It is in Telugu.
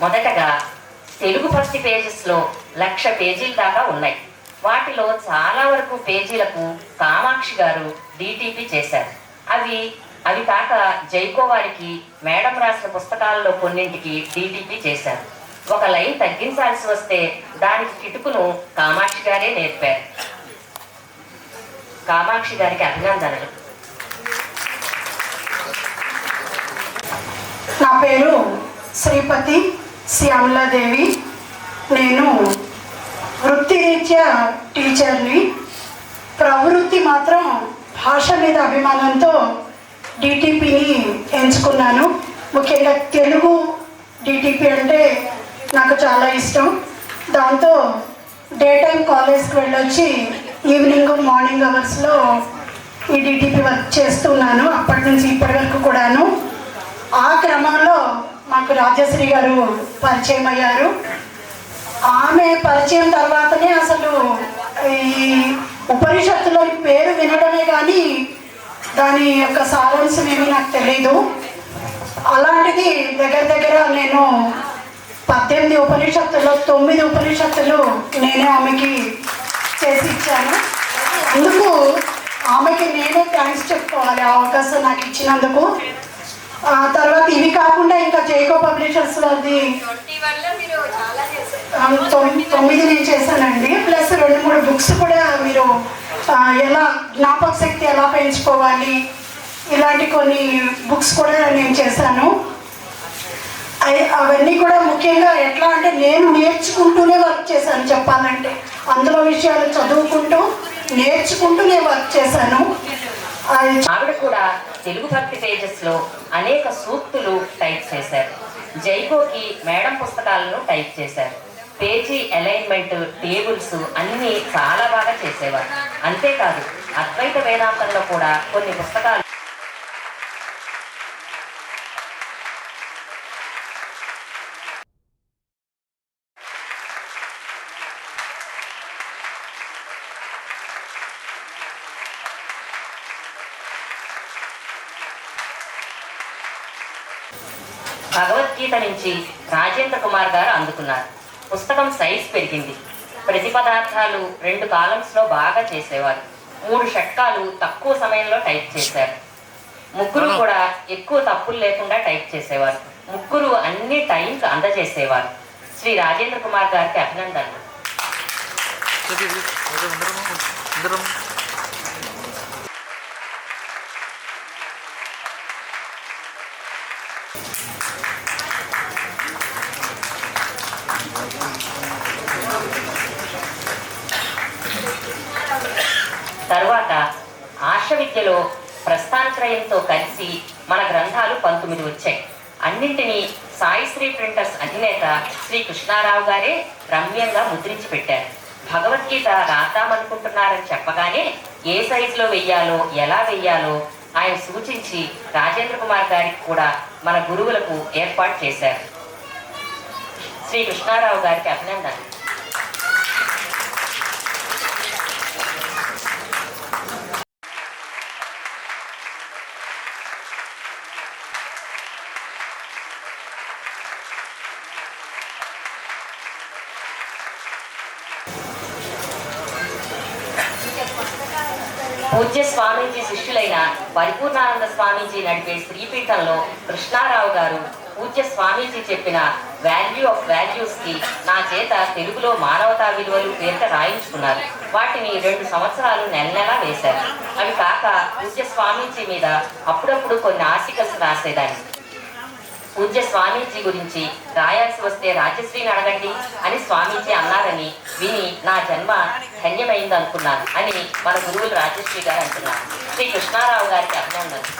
మొదటగా తెలుగు ఫస్ట్ పేజెస్లో 1,00,000 పేజీల దాకా ఉన్నాయి. వాటిలో చాలా వరకు పేజీలకు కామాక్షి గారు డిటిపి చేశారు. అవి కాక జైకో వారికి మేడం రాసిన పుస్తకాలలో కొన్నింటికి డిటిపి చేశారు. ఒక లైన్ తగ్గించాల్సి వస్తే దానికి కిటుకును కామాక్షి గారే నేర్పారు. కామాక్షి గారికి అభినందనలు. నా పేరు శ్రీపతి శ్యామలాదేవి. నేను వృత్తిరీత్యా టీచర్ని. ప్రవృత్తి మాత్రం భాష మీద అభిమానంతో డిటిపిని ఎంచుకున్నాను. ముఖ్యంగా తెలుగు డిటిపి అంటే నాకు చాలా ఇష్టం. దాంతో డే టైం కాలేజ్కి వెళ్ళొచ్చి ఈవినింగ్ మార్నింగ్ అవర్స్లో ఈ డిటిపి వర్క్ చేస్తున్నాను. అప్పటి నుంచి ఇప్పటి వరకు కూడాను. ఆ క్రమంలో మాకు రాజశ్రీ గారు పరిచయం అయ్యారు. ఆమె పరిచయం తర్వాతనే అసలు ఈ ఉపనిషత్తులోని పేరు వినడమే కానీ దాని యొక్క సారాంశం ఏమీ నాకు తెలీదు. అలాంటిది దగ్గర నేను 18 ఉపనిషత్తుల్లో 9 ఉపనిషత్తులు నేనే ఆమెకి చేసి ఇచ్చాను. అందుకు ఆమెకి నేనే థ్యాంక్స్ చెప్పుకోవాలి ఆ అవకాశం నాకు ఇచ్చినందుకు. తర్వాత ఇవి కాకుండా ఇంకా జైకో పబ్లిషర్స్ వారిది 9 నేను చేశానండి. ప్లస్ 2-3 బుక్స్ కూడా మీరు ఎలా జ్ఞాపక శక్తి ఎలా పెంచుకోవాలి ఇలాంటి కొన్ని బుక్స్ కూడా నేను చేశాను. అవన్నీ కూడా ముఖ్యంగా ఎట్లా అంటే నేను నేర్చుకుంటూనే వర్క్ చేశాను. చెప్పాలంటే అందులో విషయాలు చదువుకుంటూ నేర్చుకుంటూ నేను వర్క్ చేశాను. ఆవిడ కూడా తెలుగు భక్తి పేజెస్లో అనేక సూక్తులు టైప్ చేశారు. జైకోకి మేడం పుస్తకాలను టైప్ చేశారు. పేజీ అలైన్మెంట్, టేబుల్స్ అన్నీ చాలా బాగా చేసేవారు. అంతేకాదు అద్వైత వేదాంతంలో కూడా కొన్ని పుస్తకాలు భగవద్గీత నుంచి రాజేంద్ర కుమార్ గారు అందుకున్నారు. పుస్తకం సైజ్ పెరిగింది. ప్రతి పదార్థాలు 2 కాలమ్స్లో బాగా చేసేవారు. 3 షట్కాలు తక్కువ సమయంలో టైప్ చేశారు. ముగ్గురు కూడా ఎక్కువ తప్పులు లేకుండా టైప్ చేసేవారు. ముగ్గురు అన్ని టైంకి అందజేసేవారు. శ్రీ రాజేంద్ర కుమార్ గారికి అభినందనలు. తరువాత ఆర్ష విద్యలో ప్రస్థానత్రయంతో కలిసి మన గ్రంథాలు 19 వచ్చాయి. అన్నింటినీ సాయిశ్రీ ప్రింటర్స్ అధినేత శ్రీ కృష్ణారావు గారే రమ్యంగా ముద్రించి పెట్టారు. భగవద్గీత రాద్దామనుకుంటున్నారని చెప్పగానే ఏ సైజులో వెయ్యాలో ఎలా వెయ్యాలో ఆయన సూచించి రాజేంద్ర కుమార్ గారికి కూడా మన గురువులకు ఏర్పాటు చేశారు. శ్రీ కృష్ణారావు గారికి అభినందనలు. పూజ్య స్వామీజీ శిష్యులైన పరిపూర్ణానంద స్వామీజీ నడిపే శ్రీపీఠంలో కృష్ణారావు గారు పూజ్య స్వామీజీ చెప్పిన వాల్యూ ఆఫ్ వాల్యూస్ కి నా చేత తెలుగులో మానవతా విలువలు పేరిట రాయించుకున్నారు. వాటిని 2 సంవత్సరాలు నెల వేశారు. అవి కాక పూజ్య స్వామీజీ మీద అప్పుడప్పుడు కొన్ని ఆర్టికల్స్ రాసేదాన్ని. పూజ్య స్వామీజీ గురించి రాయాల్సి వస్తే రాజశ్రీని అడగండి అని స్వామీజీ అన్నారని విని నా జన్మ ధన్యమైంది అనుకున్నాను అని మన గురువులు రాజశ్రీ గారు అంటున్నారు. శ్రీ కృష్ణారావు గారికి అభినందనలు.